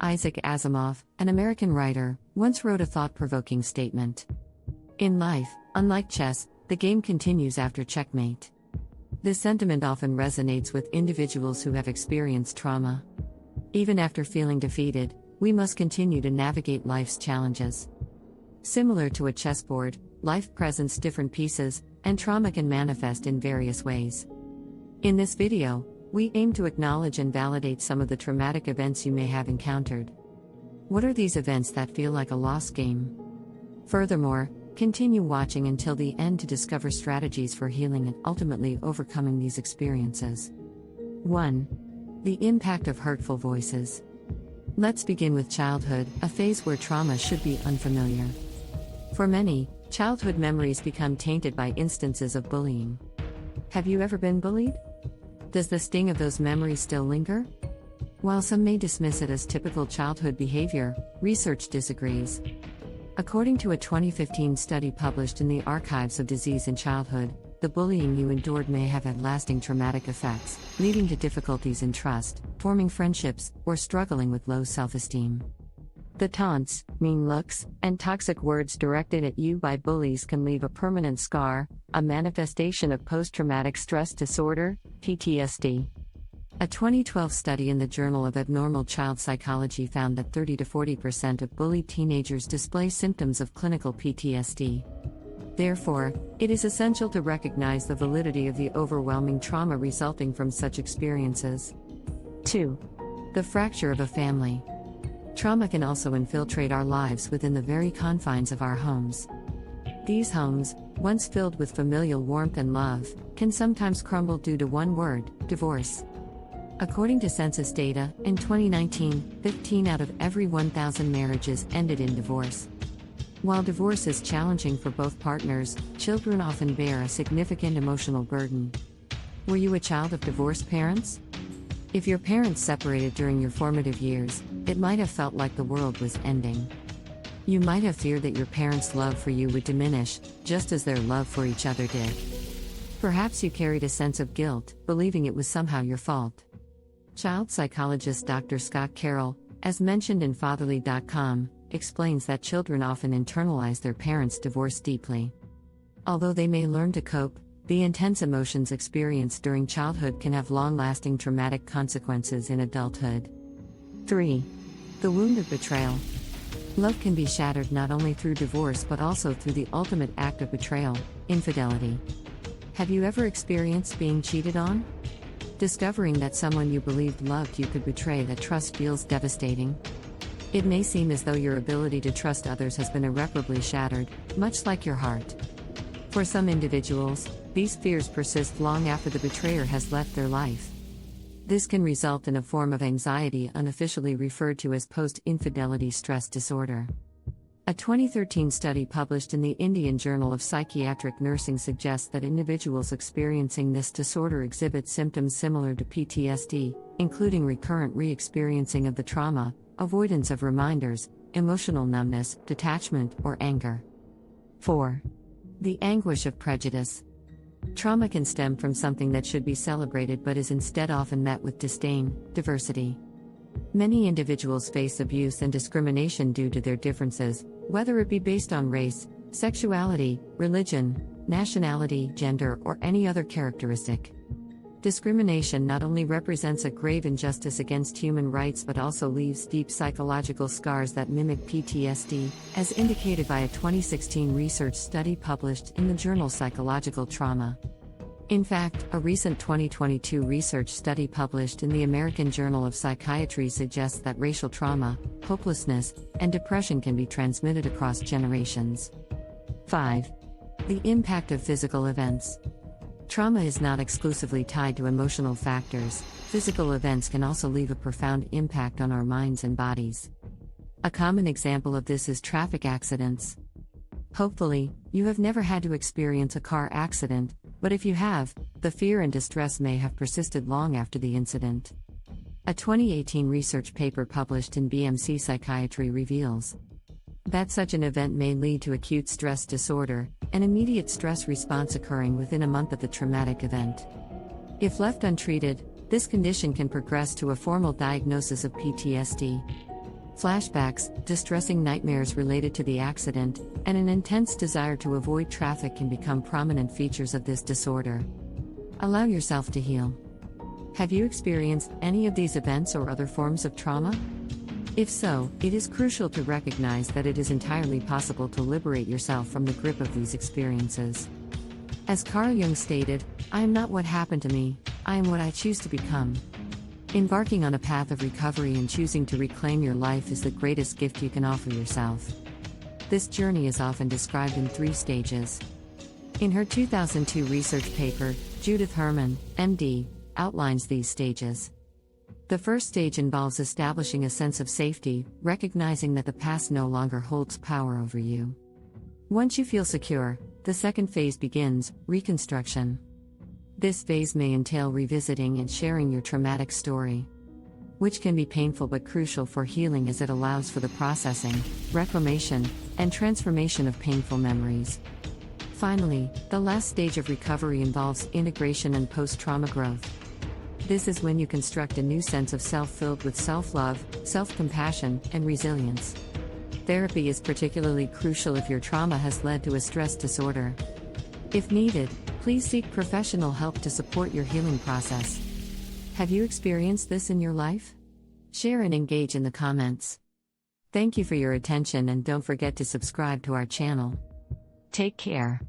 Isaac Asimov, an American writer, once wrote a thought-provoking statement. In life, unlike chess, the game continues after checkmate. This sentiment often resonates with individuals who have experienced trauma. Even after feeling defeated, we must continue to navigate life's challenges. Similar to a chessboard, life presents different pieces, and trauma can manifest in various ways. In this video, we aim to acknowledge and validate some of the traumatic events you may have encountered. What are these events that feel like a lost game? Furthermore, continue watching until the end to discover strategies for healing and ultimately overcoming these experiences. 1. The impact of hurtful voices. Let's begin with childhood, a phase where trauma should be unfamiliar. For many, childhood memories become tainted by instances of bullying. Have you ever been bullied? Does the sting of those memories still linger? While some may dismiss it as typical childhood behavior, research disagrees. According to a 2015 study published in the Archives of Disease in Childhood, the bullying you endured may have had lasting traumatic effects, leading to difficulties in trust, forming friendships, or struggling with low self-esteem. The taunts, mean looks, and toxic words directed at you by bullies can leave a permanent scar, a manifestation of post-traumatic stress disorder, PTSD. A 2012 study in the Journal of Abnormal Child Psychology found that 30 to 40% of bullied teenagers display symptoms of clinical PTSD. Therefore, it is essential to recognize the validity of the overwhelming trauma resulting from such experiences. 2. The fracture of a family. Trauma can also infiltrate our lives within the very confines of our homes. These homes, once filled with familial warmth and love, can sometimes crumble due to one word: divorce. According to census data, in 2019, 15 out of every 1,000 marriages ended in divorce. While divorce is challenging for both partners, children often bear a significant emotional burden. Were you a child of divorced parents? If your parents separated during your formative years, it might have felt like the world was ending. You might have feared that your parents' love for you would diminish, just as their love for each other did. Perhaps you carried a sense of guilt, believing it was somehow your fault. Child psychologist Dr. Scott Carroll, as mentioned in Fatherly.com, explains that children often internalize their parents' divorce deeply. Although they may learn to cope, the intense emotions experienced during childhood can have long-lasting traumatic consequences in adulthood. 3. The wound of betrayal. Love can be shattered not only through divorce but also through the ultimate act of betrayal, infidelity. Have you ever experienced being cheated on? Discovering that someone you believed loved you could betray that trust feels devastating. It may seem as though your ability to trust others has been irreparably shattered, much like your heart. For some individuals, these fears persist long after the betrayer has left their life. This can result in a form of anxiety unofficially referred to as post-infidelity stress disorder. A 2013 study published in the Indian Journal of Psychiatric Nursing suggests that individuals experiencing this disorder exhibit symptoms similar to PTSD, including recurrent re-experiencing of the trauma, avoidance of reminders, emotional numbness, detachment, or anger. 4. The anguish of prejudice. Trauma can stem from something that should be celebrated but is instead often met with disdain, diversity. Many individuals face abuse and discrimination due to their differences, whether it be based on race, sexuality, religion, nationality, gender, or any other characteristic. Discrimination not only represents a grave injustice against human rights but also leaves deep psychological scars that mimic PTSD, as indicated by a 2016 research study published in the journal Psychological Trauma. In fact, a recent 2022 research study published in the American Journal of Psychiatry suggests that racial trauma, hopelessness, and depression can be transmitted across generations. 5. The impact of physical events. Trauma is not exclusively tied to emotional factors. Physical events can also leave a profound impact on our minds and bodies. A common example of this is traffic accidents. Hopefully, you have never had to experience a car accident, but if you have, the fear and distress may have persisted long after the incident. A 2018 research paper published in BMC Psychiatry reveals that such an event may lead to acute stress disorder, an immediate stress response occurring within a month of the traumatic event. If left untreated, this condition can progress to a formal diagnosis of PTSD. Flashbacks, distressing nightmares related to the accident, and an intense desire to avoid traffic can become prominent features of this disorder. Allow yourself to heal. Have you experienced any of these events or other forms of trauma? If so, it is crucial to recognize that it is entirely possible to liberate yourself from the grip of these experiences. As Carl Jung stated, "I am not what happened to me, I am what I choose to become." Embarking on a path of recovery and choosing to reclaim your life is the greatest gift you can offer yourself. This journey is often described in 3 stages. In her 2002 research paper, Judith Herman, MD, outlines these stages. The first stage involves establishing a sense of safety, recognizing that the past no longer holds power over you. Once you feel secure, the second phase begins, reconstruction. This phase may entail revisiting and sharing your traumatic story, which can be painful but crucial for healing as it allows for the processing, reclamation, and transformation of painful memories. Finally, the last stage of recovery involves integration and post-trauma growth. This is when you construct a new sense of self filled with self-love, self-compassion, and resilience. Therapy is particularly crucial if your trauma has led to a stress disorder. If needed, please seek professional help to support your healing process. Have you experienced this in your life? Share and engage in the comments. Thank you for your attention and don't forget to subscribe to our channel. Take care.